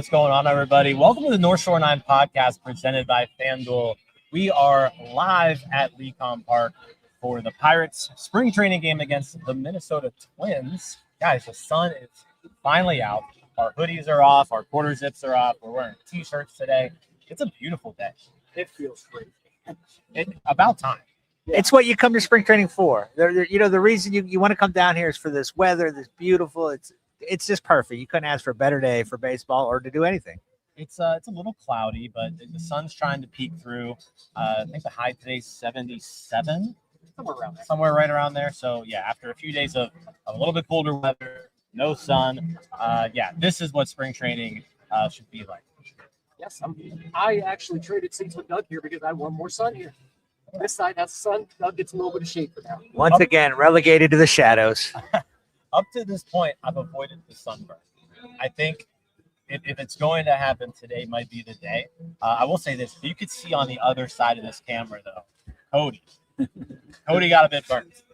What's going on, everybody? Welcome to the North Shore 9 podcast presented by FanDuel. We are live at LECOM Park for the Pirates spring training game against the Minnesota Twins. Guys, the sun is finally out. Our hoodies are off. Our quarter zips are off. We're wearing t-shirts today. It's a beautiful day. It feels great. About time. Yeah. It's what you come to spring training for. The reason you want to come down here is for this weather, this beautiful. It's just perfect. You couldn't ask for a better day for baseball or to do anything. It's a little cloudy, but the sun's trying to peek through. I think the high today's 77, somewhere right around there. So yeah, after a few days of a little bit colder weather, no sun, this is what spring training should be like. Yes, I actually traded seats with Doug here because I want more sun here. This side has sun. Doug gets a little bit of shade for now. Once again, relegated to the shadows. Up to this point, I've avoided the sunburn. I think if it's going to happen, today might be the day. I will say this. You could see on the other side of this camera, though, Cody. Cody got a bit burnt.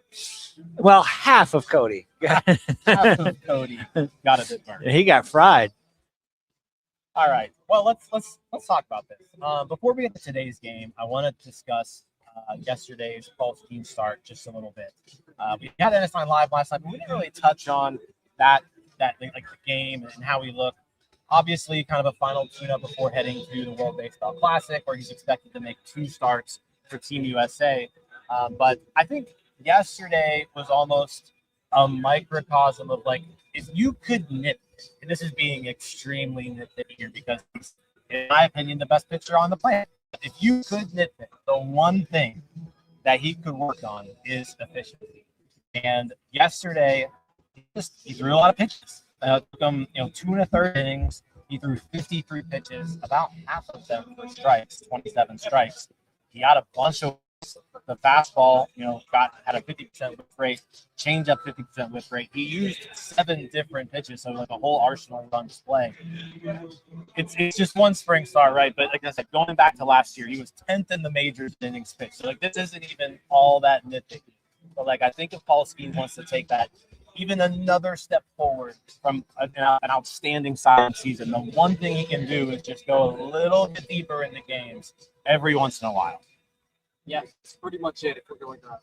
Well, half of Cody. Half of Cody got a bit burnt. He got fried. All right. Well, let's talk about this. Before we get to today's game, I want to discuss yesterday's Paul Skenes start just a little bit. We had NS9 Live last night, but we didn't really touch on that like the game and how we look. Obviously, kind of a final tune-up before heading to the World Baseball Classic, where he's expected to make 2 starts for Team USA. But I think yesterday was almost a microcosm of like, if you could nitpick, and this is being extremely nitpicky here because he's, in my opinion, the best pitcher on the planet. If you could nitpick, the one thing that he could work on is efficiency. And yesterday, he threw a lot of pitches. Took him, 2 1/3 innings. He threw 53 pitches, about half of them were strikes, 27 strikes. He got a bunch of the fastball, had a 50% whip rate, changeup 50% whip rate. He used 7 different pitches, so like a whole arsenal on display. It's just one spring start, right? But like I said, going back to last year, he was 10th in the majors in innings pitched. So like this isn't even all that nitpicky. But like I think if Paul Skenes wants to take that even another step forward from an outstanding silent season, the one thing he can do is just go a little bit deeper into games every once in a while. Yeah, that's pretty much it. If we're going to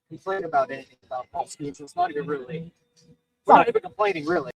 complain about anything about Paul Skenes, it's not even really. We're not even complaining, really.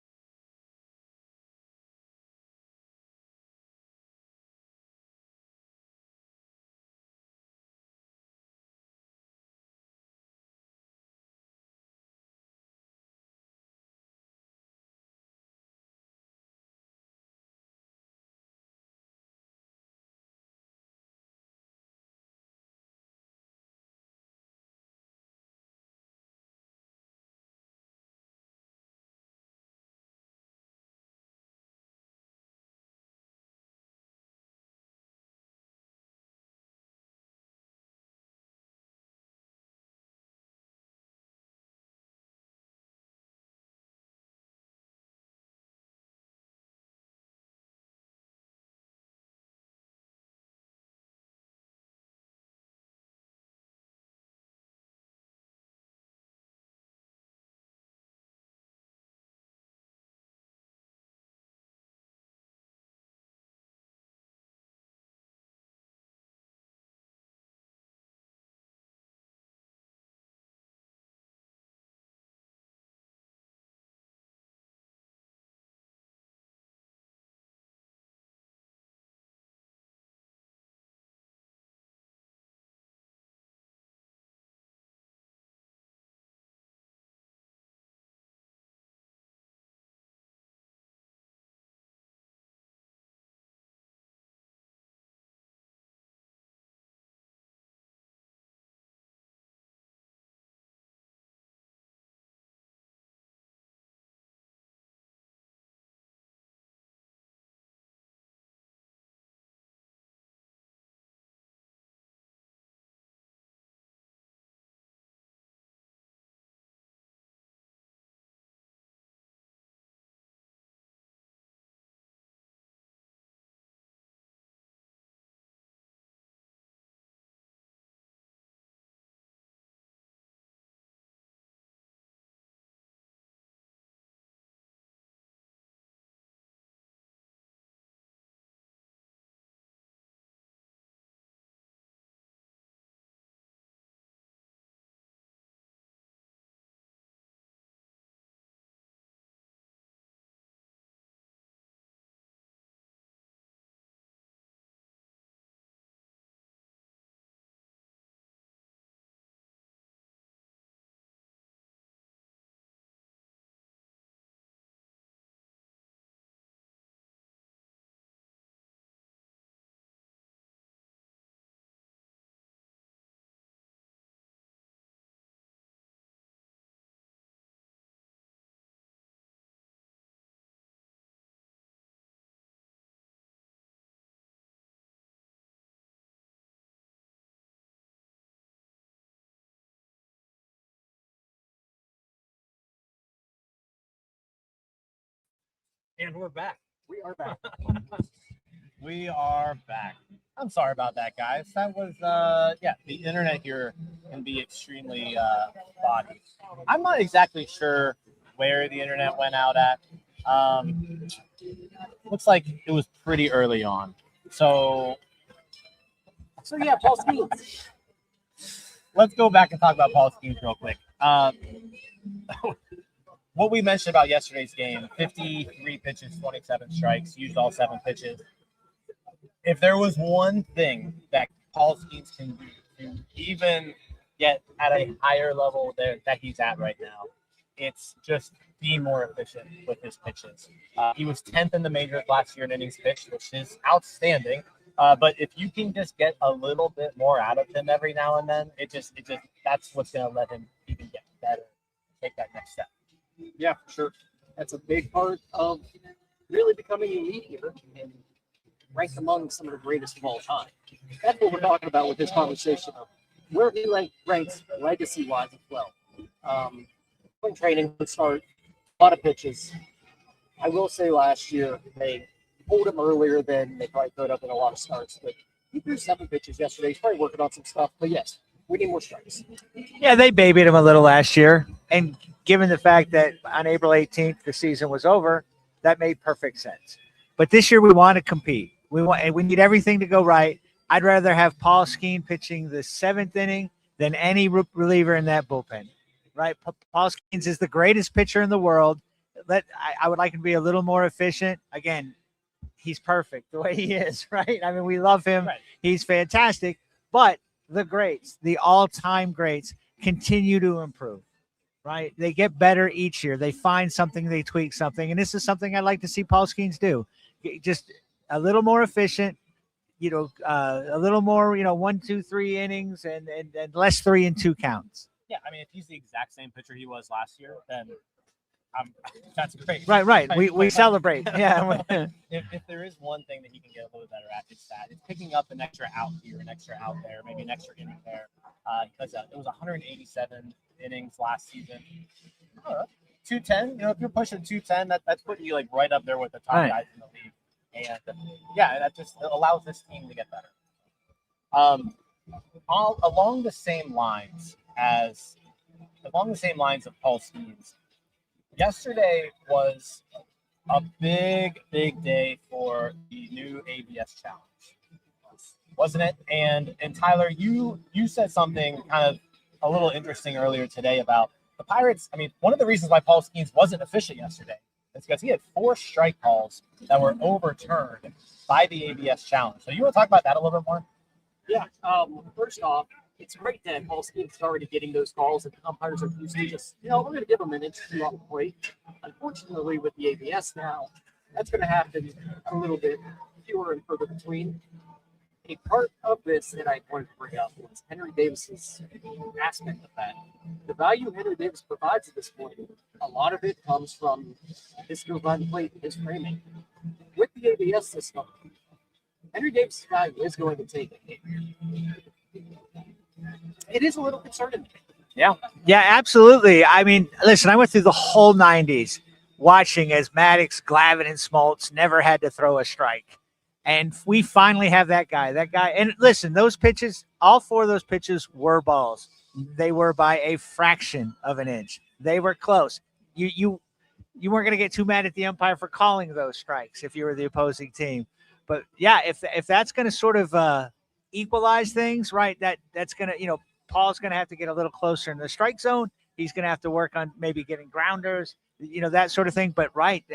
And we're back. We are back. We are back. I'm sorry about that, guys. That was, the internet here can be extremely spotty. I'm not exactly sure where the internet went out at. Looks like it was pretty early on. So So Paul Skenes. let's go back and talk about Paul Skenes real quick. What we mentioned about yesterday's game, 53 pitches, 27 strikes, used all 7 pitches. If there was one thing that Paul Skenes can do to even get at a higher level there that he's at right now, it's just be more efficient with his pitches. He was 10th in the majors last year in innings pitched, which is outstanding. But if you can just get a little bit more out of him every now and then, it just that's what's going to let him even get better, take that next step. Yeah, for sure. That's a big part of really becoming elite here and ranked among some of the greatest of all time. That's what we're talking about with this conversation of where he ranks legacy-wise as well. Spring training would start a lot of pitches. I will say last year they pulled him earlier than they probably could have in a lot of starts, but he threw 7 pitches yesterday. He's probably working on some stuff, but yes, we need more strikes. Yeah, they babied him a little last year, and given the fact that on April 18th the season was over, that made perfect sense. But this year we want to compete. We need everything to go right. I'd rather have Paul Skenes pitching the 7th inning than any reliever in that bullpen. Right? Paul Skenes is the greatest pitcher in the world. I would like him to be a little more efficient. Again, he's perfect the way he is, right? I mean, we love him. Right. He's fantastic. But the greats, the all-time greats, continue to improve, right? They get better each year. They find something, they tweak something. And this is something I'd like to see Paul Skenes do. Just a little more efficient, a little more, 1, 2, 3 innings and less 3 and 2 counts. Yeah, I mean, if he's the exact same pitcher he was last year, then that's great. Right. We celebrate. Yeah. If there is one thing that he can get a little bit better at, it's that. It's picking up an extra out here, an extra out there, maybe an extra inning there. Because it was 187 innings last season. 210, if you're pushing 210, that's putting you like right up there with the top guys in the league. And that just allows this team to get better. Along the same lines of Paul Skenes, yesterday was a big day for the new ABS challenge, wasn't it? And Tyler, you said something kind of a little interesting earlier today about the Pirates. I mean, one of the reasons why Paul Skenes wasn't efficient yesterday is because he had 4 strike calls that were overturned by the ABS challenge. So you want to talk about that a little bit more? Yeah. First off, it's great that Paul Skenes is already getting those calls, and the umpires are used to just, we're going to give him an inch or 2 off the plate. Unfortunately, with the ABS now, that's going to happen a little bit fewer and further between. A part of this that I wanted to bring up was Henry Davis's aspect of that. The value Henry Davis provides at this point, a lot of it comes from his skills behind the plate, his framing. With the ABS system, Henry Davis's value is going to take a hit. It is a little concerning. Yeah, absolutely. I mean, listen, I went through the whole 90s watching as Maddox, Glavine, and Smoltz never had to throw a strike. And we finally have that guy. And listen, those pitches, all 4 of those pitches were balls. They were by a fraction of an inch. They were close. You weren't going to get too mad at the umpire for calling those strikes if you were the opposing team. But yeah, if that's going to sort of equalize things, right? That's going to, Paul's going to have to get a little closer in the strike zone. He's going to have to work on maybe getting grounders, that sort of thing. But right,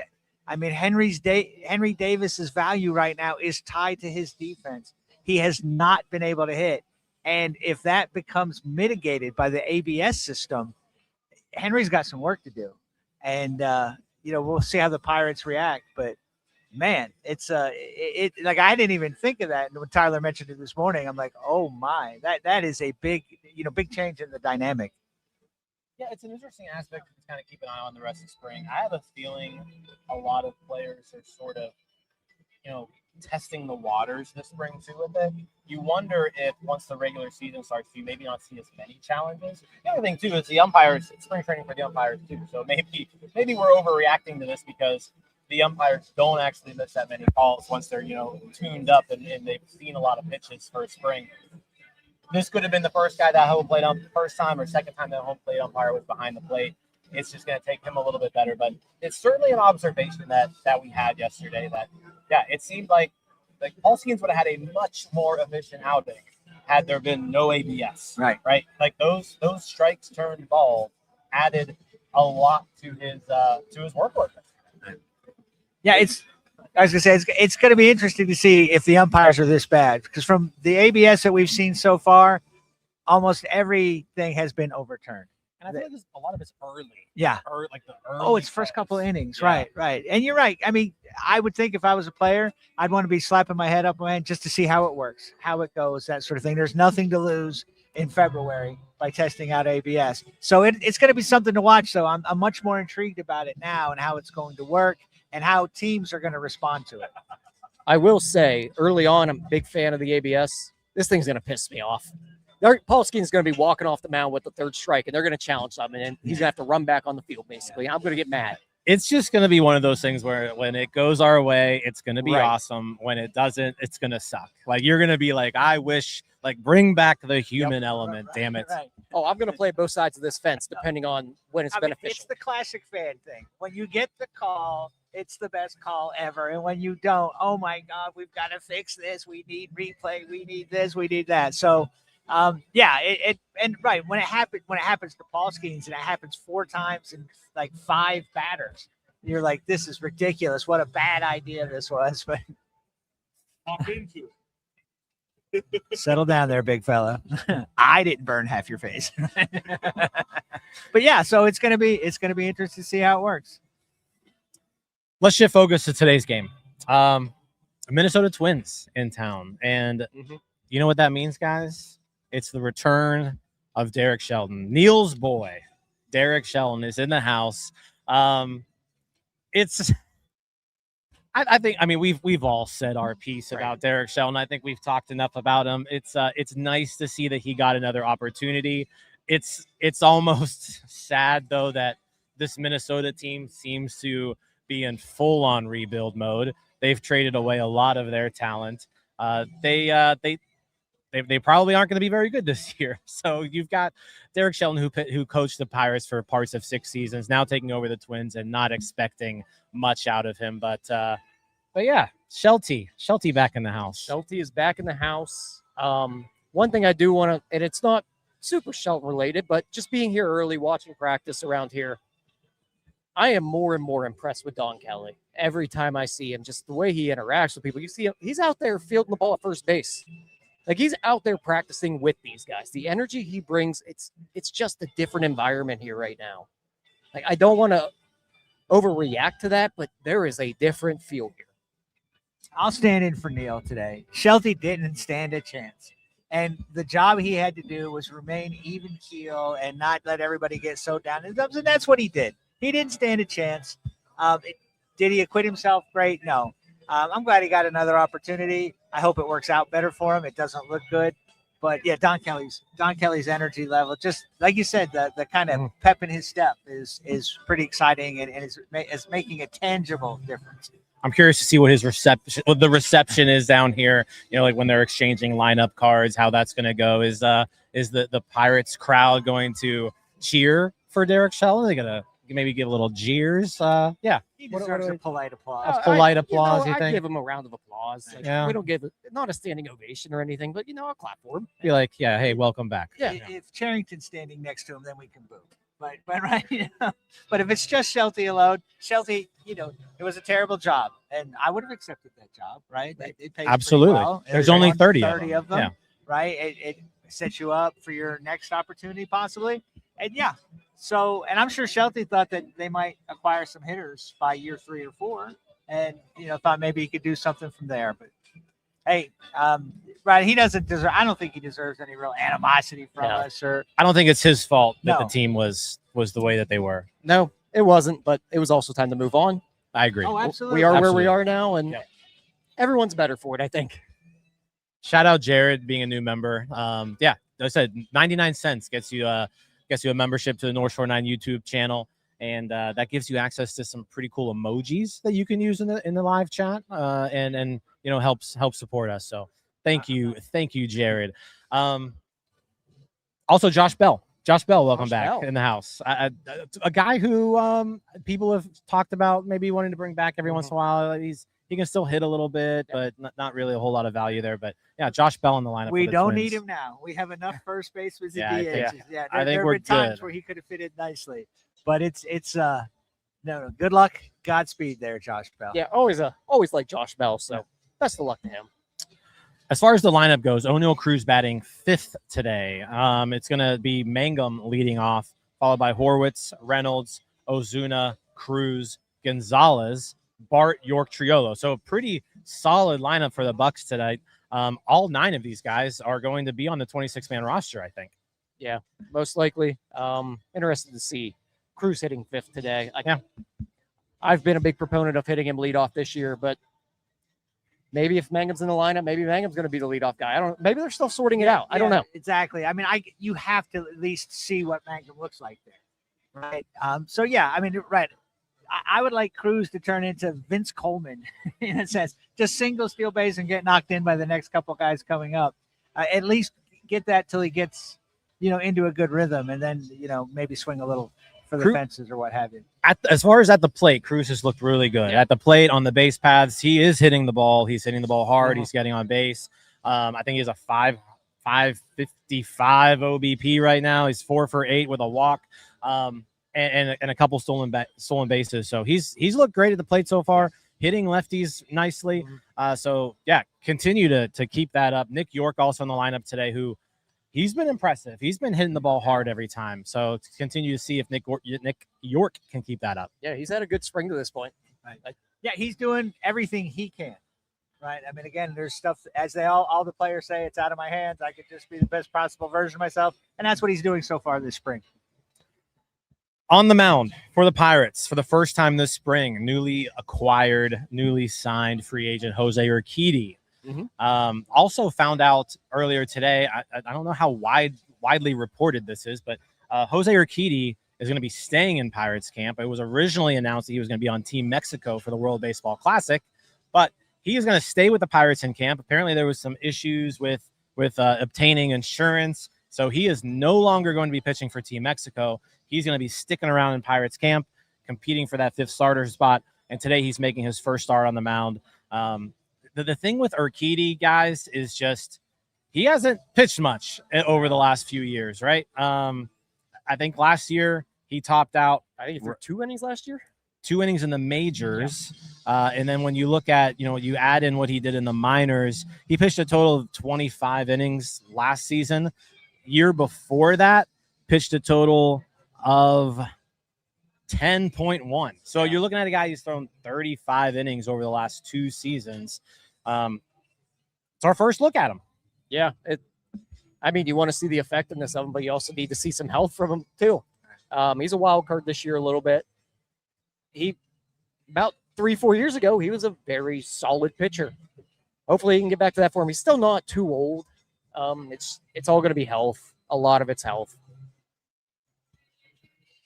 I mean, Henry Davis's value right now is tied to his defense. He has not been able to hit. And if that becomes mitigated by the ABS system, Henry's got some work to do. And, we'll see how the Pirates react. But, man, it's like I didn't even think of that. And when Tyler mentioned it this morning, I'm like, oh, my, that is a big change in the dynamic. Yeah, it's an interesting aspect to kind of keep an eye on the rest of spring. I have a feeling a lot of players are sort of, testing the waters this spring too with it. You wonder if once the regular season starts, you maybe not see as many challenges. The other thing too is the umpires. It's spring training for the umpires too. So maybe we're overreacting to this because the umpires don't actually miss that many calls once they're, tuned up and they've seen a lot of pitches for spring. This could have been the first guy that home plate first time or second time that home plate umpire was behind the plate. It's just going to take him a little bit better, but it's certainly an observation that we had yesterday that, it seemed like Paul Skenes would have had a much more efficient outing had there been no ABS. Right. Like those strikes turned balls added a lot to his workload. Yeah, I was gonna say it's going to be interesting to see if the umpires are this bad, because from the ABS that we've seen so far, almost everything has been overturned. And I feel like a lot of it's early. Yeah. It's first couple of innings. Yeah. Right. And you're right. I mean, I would think if I was a player, I'd want to be slapping my head up my hand just to see how it works, how it goes, that sort of thing. There's nothing to lose in February by testing out ABS. So it's going to be something to watch, though. I'm much more intrigued about it now and how it's going to work and how teams are going to respond to it. I will say, early on, I'm a big fan of the ABS. This thing's going to piss me off. Paul Skenes is going to be walking off the mound with the third strike, and they're going to challenge something, and he's going to have to run back on the field, basically. I'm going to get mad. It's just going to be one of those things where when it goes our way, it's going to be awesome. When it doesn't, it's going to suck. Like, you're going to be like, I wish, bring back the human element, damn it. Right. Oh, I'm going to play both sides of this fence, depending on when it's beneficial. It's the classic fan thing. When you get the call, it's the best call ever. And when you don't, oh, my God, we've got to fix this. We need replay. We need this. We need that. So, when it happens to Paul Skenes and it happens 4 times in 5 batters, you're like, this is ridiculous. What a bad idea this was. But Hop into settle down there, big fella. I didn't burn half your face. But yeah, so it's gonna be interesting to see how it works. Let's shift focus to today's game. Minnesota Twins in town, and you know what that means, guys? It's the return of Derek Shelton. Neil's boy, Derek Shelton, is in the house. I think we've all said our piece about Derek Shelton. I think we've talked enough about him. It's nice to see that he got another opportunity. It's almost sad, though, that this Minnesota team seems to be in full-on rebuild mode. They've traded away a lot of their talent. They probably aren't going to be very good this year. So you've got Derek Shelton, who coached the Pirates for parts of 6 seasons, now taking over the Twins and not expecting much out of him. But yeah, Shelty back in the house. Shelty is back in the house. One thing I do want to, and it's not super Shelton related, but just being here early, watching practice around here, I am more and more impressed with Don Kelly. Every time I see him, just the way he interacts with people. You see him, he's out there fielding the ball at first base. He's out there practicing with these guys. The energy he brings, it's just a different environment here right now. I don't want to overreact to that, but there is a different feel here. I'll stand in for Neil today. Shelty didn't stand a chance. And the job he had to do was remain even keel and not let everybody get so down in the dumps. And that's what he did. He didn't stand a chance. Did he acquit himself? Great. No. I'm glad he got another opportunity. I hope it works out better for him. It doesn't look good. But yeah, Don Kelly's energy level, just like you said, the kind of pep in his step is pretty exciting and is making a tangible difference. I'm curious to see what the reception is down here. When they're exchanging lineup cards, how that's going to go. Is the Pirates crowd going to cheer for Derek Shelton? Are they going to maybe give a little jeers? Yeah. He deserves a polite applause. Polite applause, you I think? give him a round of applause. We don't give not a standing ovation or anything, but I'll clap for him. Be like, yeah, hey, welcome back. Yeah. If Charrington's standing next to him, then we can boo. But right. But if it's just Shelty alone, Shelty, it was a terrible job, and I would have accepted that job, right? It pays absolutely. Well. There's only 30 of them, yeah. Right? It sets you up for your next opportunity, possibly, and yeah. So, and I'm sure Shelty thought that they might acquire some hitters by year 3 or 4, and thought maybe he could do something from there. But hey, right, he doesn't deserve. I don't think he deserves any real animosity from us. Or I don't think it's his fault that the team was the way that they were. No, it wasn't. But it was also time to move on. I agree. Oh, absolutely. We are where we are now, and everyone's better for it, I think. Shout out Jared being a new member. Yeah, I said 99 cents gets you a membership to the North Shore 9 YouTube channel. and that gives you access to some pretty cool emojis that you can use in the live chat, and helps support us. So thank you, Jared. Also, Josh Bell, welcome back in the house. A guy who people have talked about maybe wanting to bring back every once in a while. He can still hit a little bit, but not really a whole lot of value there. But yeah, Josh Bell in the lineup. We don't Twins. need him now. We have enough first basemen and DHs. I think there we're have been times good. where he could have fitted nicely, but it's no. Good luck, Godspeed there, Josh Bell. Yeah, always like Josh Bell. So best of luck to him. As far as the lineup goes, O'Neal Cruz batting 5th today. It's going to be Mangum leading off, followed by Horwitz, Reynolds, Ozuna, Cruz, Gonzalez, Bart, York, Triolo. So a pretty solid lineup for the Bucks tonight. All 9 of these guys are going to be on the 26-man roster, I think. Yeah, most likely. Interested to see Cruz hitting 5th today. I've been a big proponent of hitting him leadoff this year, but maybe if Mangum's in the lineup, maybe Mangum's going to be the leadoff guy. Maybe they're still sorting it out. I don't know. Exactly. I mean, you have to at least see what Mangum looks like there, right? So yeah, I mean, right. I would like Cruz to turn into Vince Coleman in a sense, just single steal base and get knocked in by the next couple guys coming up. At least get that till he gets, into a good rhythm, and then maybe swing a little for the fences or what have you. As far as at the plate, Cruz has looked really good. At the plate, on the base paths, he is hitting the ball. He's hitting the ball hard. He's getting on base. I think he has a 555 OBP right now. He's 4 for 8 with a walk. And a couple stolen bases. So he's looked great at the plate so far, hitting lefties nicely. So yeah, continue to keep that up. Nick York also in the lineup today, who he's been impressive. He's been hitting the ball hard every time. So continue to see if Nick York can keep that up. Yeah, he's had a good spring to this point. Right. Yeah, he's doing everything he can. Right. I mean, again, there's stuff, as all the players say, it's out of my hands. I could just be the best possible version of myself. And that's what he's doing so far this spring. On the mound for the Pirates for the first time this spring, newly signed free agent Jose Urquidy. Also found out earlier today, I don't know how widely reported this is, but Jose Urquidy is going to be staying in Pirates camp. It was originally announced that he was going to be on Team Mexico for the World Baseball Classic, but he is going to stay with the Pirates in camp. Apparently there was some issues with obtaining insurance, so he is no longer going to be pitching for Team Mexico. He's going to be sticking around in Pirates camp, competing for that 5th starter spot. And today he's making his first start on the mound. The thing with Urquidy, guys, is just he hasn't pitched much over the last few years, right? I think last year he topped out. I think for 2 innings last year. 2 innings in the majors. And then when you look at, you add in what he did in the minors, he pitched a total of 25 innings last season. Year before that, pitched a total of 10.1. So you're looking at a guy who's thrown 35 innings over the last 2 seasons. It's our first look at him. Yeah. You want to see the effectiveness of him, but you also need to see some health from him too. He's a wild card this year a little bit. About 3-4 years ago, he was a very solid pitcher. Hopefully he can get back to that form. He's still not too old. It's all going to be health. A lot of it's health.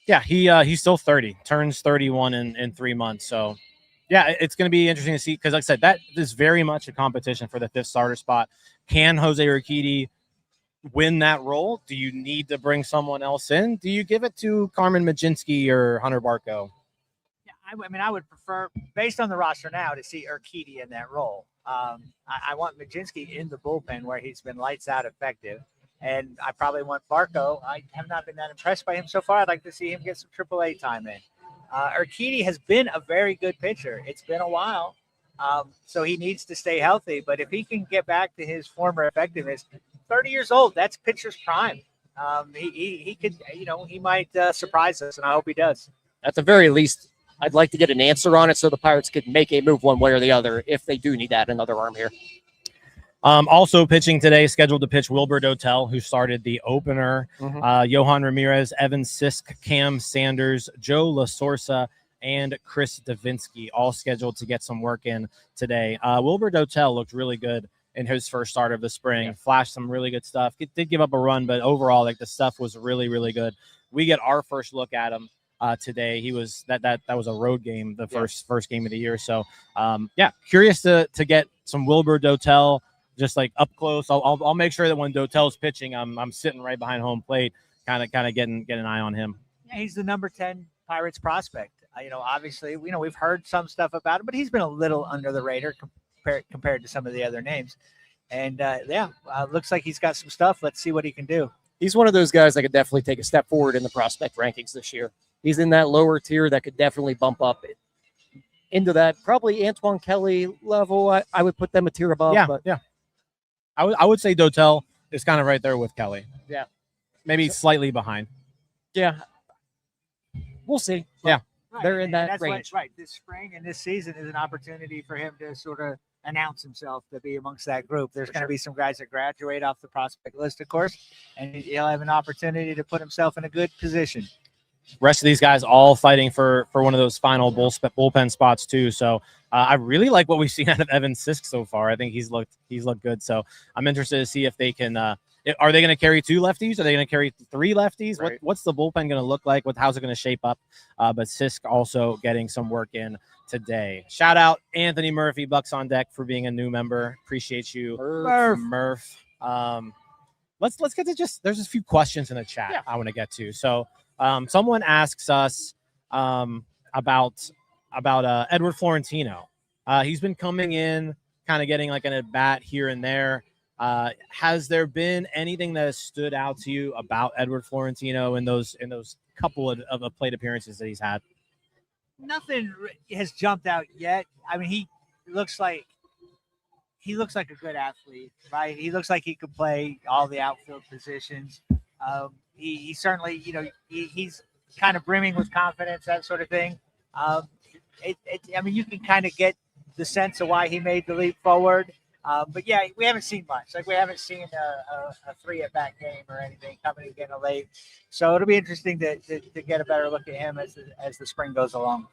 Yeah, he's still 30, turns 31 in 3 months. So, yeah, it's going to be interesting to see because, like I said, that is very much a competition for the 5th starter spot. Can Jose Urquidy win that role? Do you need to bring someone else in? Do you give it to Carmen Majinski or Hunter Barco? Yeah, I would prefer, based on the roster now, to see Urquidy in that role. I want Majinski in the bullpen where he's been lights out effective. And I probably want Barco. I have not been that impressed by him so far. I'd like to see him get some AAA time in. Urquidy has been a very good pitcher. It's been a while, so he needs to stay healthy. But if he can get back to his former effectiveness, 30 years old, that's pitcher's prime. He could, he might surprise us, and I hope he does. At the very least, I'd like to get an answer on it so the Pirates could make a move one way or the other if they do need that another arm here. Also pitching today, scheduled to pitch Wilbur Dotel, who started the opener. Johan Ramirez, Evan Sisk, Cam Sanders, Joe LaSorsa, and Chris Davinsky, all scheduled to get some work in today. Wilbur Dotel looked really good in his first start of the spring. Flashed some really good stuff. Did give up a run, but overall, the stuff was really, really good. We get our first look at him today. He was that was a road game, the first game of the year. So curious to get some Wilbur Dotel just like up close. I'll make sure that when Dotel's pitching, I'm sitting right behind home plate, kind of getting an eye on him. Yeah, he's the number 10 Pirates prospect. Obviously, we've heard some stuff about him, but he's been a little under the radar compared to some of the other names. And looks like he's got some stuff. Let's see what he can do. He's one of those guys that could definitely take a step forward in the prospect rankings this year. He's in that lower tier that could definitely bump up into that probably Antoine Kelly level. I would put them a tier above. Yeah. I would say Dotel is kind of right there with Kelly. Yeah. Maybe slightly behind. Yeah. We'll see. Yeah. They're in that that's range. Right. This spring and this season is an opportunity for him to sort of announce himself to be amongst that group. There's going to be some guys that graduate off the prospect list, of course, and he'll have an opportunity to put himself in a good position. Rest of these guys all fighting for one of those final bullpen spots too. So I really like what we've seen out of Evan Sisk so far. I think he's looked good. So I'm interested to see if they can. Are they going to carry 2 lefties? Are they going to carry 3 lefties? Right. What's the bullpen going to look like? How's it going to shape up? But Sisk also getting some work in today. Shout out Anthony Murphy, Bucks on Deck, for being a new member. Appreciate you, Murph. Let's get to there's a few questions in the chat I want to get to. So someone asks us about Edward Florentino. He's been coming in, kind of getting like an at bat here and there. Has there been anything that has stood out to you about Edward Florentino in those couple of plate appearances that he's had? Nothing has jumped out yet. I mean, he looks like a good athlete, right? He looks like he could play all the outfield positions. He certainly, he's kind of brimming with confidence, that sort of thing. I mean, you can kind of get the sense of why he made the leap forward. But yeah, we haven't seen much. Like we haven't seen a 3 at bat game or anything coming again late. So it'll be interesting to get a better look at him as the spring goes along.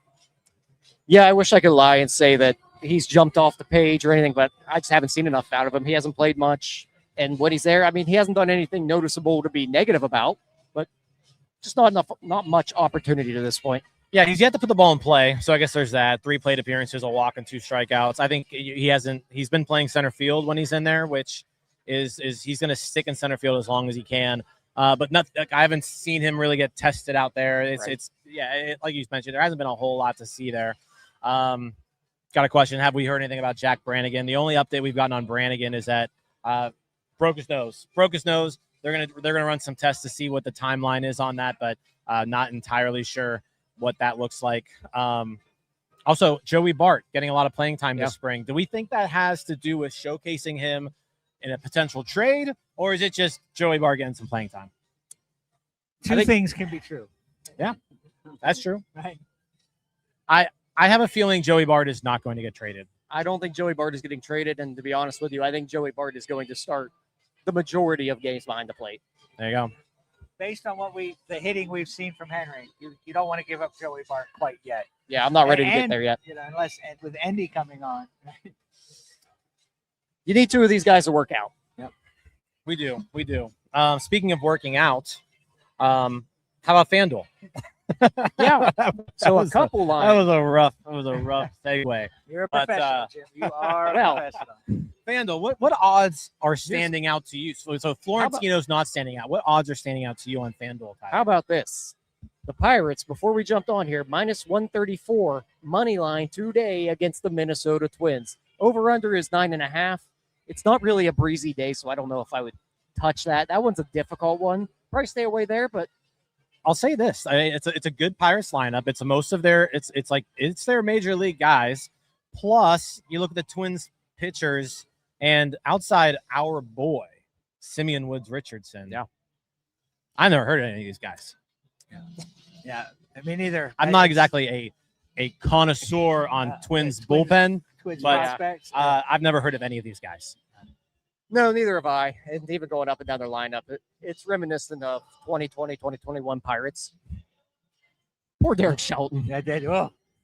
Yeah, I wish I could lie and say that he's jumped off the page or anything, but I just haven't seen enough out of him. He hasn't played much, and when he's there, I mean, he hasn't done anything noticeable to be negative about, but just not much opportunity to this point. Yeah, he's yet to put the ball in play, so I guess there's that. 3 plate appearances, a walk, and 2 strikeouts. I think he's been playing center field when he's in there, which is he's going to stick in center field as long as he can. But I haven't seen him really get tested out there. Like you mentioned, there hasn't been a whole lot to see there. Got a question: have we heard anything about Jack Brannigan? The only update we've gotten on Brannigan is that broke his nose. They're gonna run some tests to see what the timeline is on that, but not entirely sure what that looks like. Also, Joey Bart getting a lot of playing time this spring. Do we think that has to do with showcasing him in a potential trade, or is it just Joey Bart getting some playing time? Two things can be true. Yeah, that's true. Right. I have a feeling Joey Bart is not going to get traded. I don't think Joey Bart is getting traded, and to be honest with you, I think Joey Bart is going to start the majority of games behind the plate. There you go. Based on the hitting we've seen from Henry, you don't want to give up Joey Bart quite yet. Yeah, I'm not ready to get there yet. Unless with Endy coming on. You need 2 of these guys to work out. Yep. We do. Speaking of working out, how about FanDuel? Yeah. So a couple lines. That was a rough segue. You're a professional, Jim. You are a professional. FanDuel, what odds are standing out to you? So Florentino's not standing out. What odds are standing out to you on FanDuel, Tyler? How about this? The Pirates, before we jumped on here, -134 money line today against the Minnesota Twins. Over/under is 9.5. It's not really a breezy day, so I don't know if I would touch that. That one's a difficult one. Probably stay away there, but I'll say this: it's a good Pirates lineup. It's most of their it's their major league guys. Plus, you look at the Twins pitchers, and outside our boy Simeon Woods Richardson. Yeah, I never heard of any of these guys. Yeah, me neither. I'm not exactly a connoisseur on Twins bullpen, Twins but prospects. I've never heard of any of these guys. no, neither have I. And even going up and down their lineup, it's reminiscent of 2020, 2021 Pirates. Poor Derek Shelton.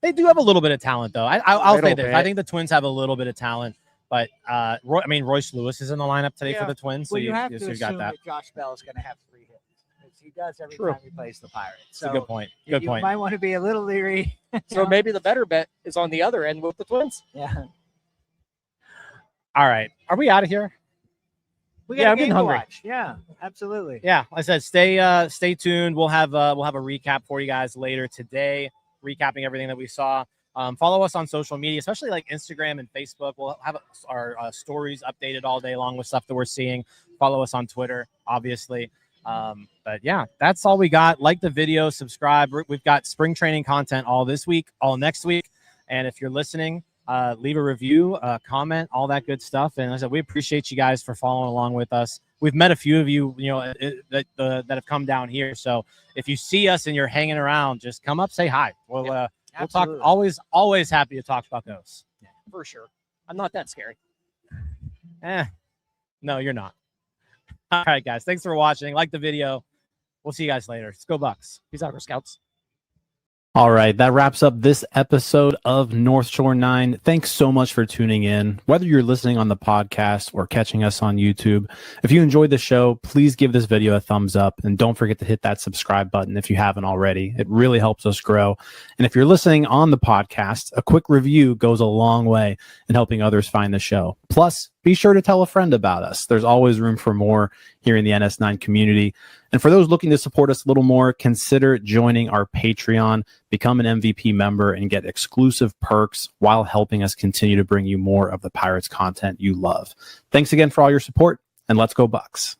They do have a little bit of talent, though. I'll say this: bit. I think the Twins have a little bit of talent, but Royce Lewis is in the lineup today for the Twins, so you have to so you assume got that. Josh Bell is going to have 3 hits. He does every True. time he plays the Pirates. It's So a good point. you Good point. might want to be a little leery. So maybe the better bet is on the other end with the Twins. Yeah. All right. Are we out of here? We Yeah, got I'm a getting game to hungry. watch. Yeah, absolutely. Yeah, like I said, stay tuned. We'll have a recap for you guys later today, recapping everything that we saw. Follow us on social media, especially like Instagram and Facebook. We'll have our stories updated all day long with stuff that we're seeing. Follow us on Twitter, obviously. But yeah, that's all we got. Like the video, subscribe. We've got spring training content all this week, all next week. And if you're listening, leave a review, comment, all that good stuff. And as I said, we appreciate you guys for following along with us. We've met a few of you, that have come down here. So if you see us and you're hanging around, just come up, say hi. We'll talk. Absolutely. Always happy to talk about those. For sure. I'm not that scary. No, you're not. All right, guys. Thanks for watching. Like the video. We'll see you guys later. Let's go Bucks. Peace out, Girl Scouts. All right, that wraps up this episode of North Shore 9. Thanks so much for tuning in. Whether you're listening on the podcast or catching us on YouTube, if you enjoyed the show, please give this video a thumbs up and don't forget to hit that subscribe button if you haven't already. It really helps us grow. And if you're listening on the podcast, a quick review goes a long way in helping others find the show. Plus, be sure to tell a friend about us. There's always room for more here in the NS9 community. And for those looking to support us a little more, consider joining our Patreon, become an MVP member, and get exclusive perks while helping us continue to bring you more of the Pirates content you love. Thanks again for all your support, and let's go Bucks.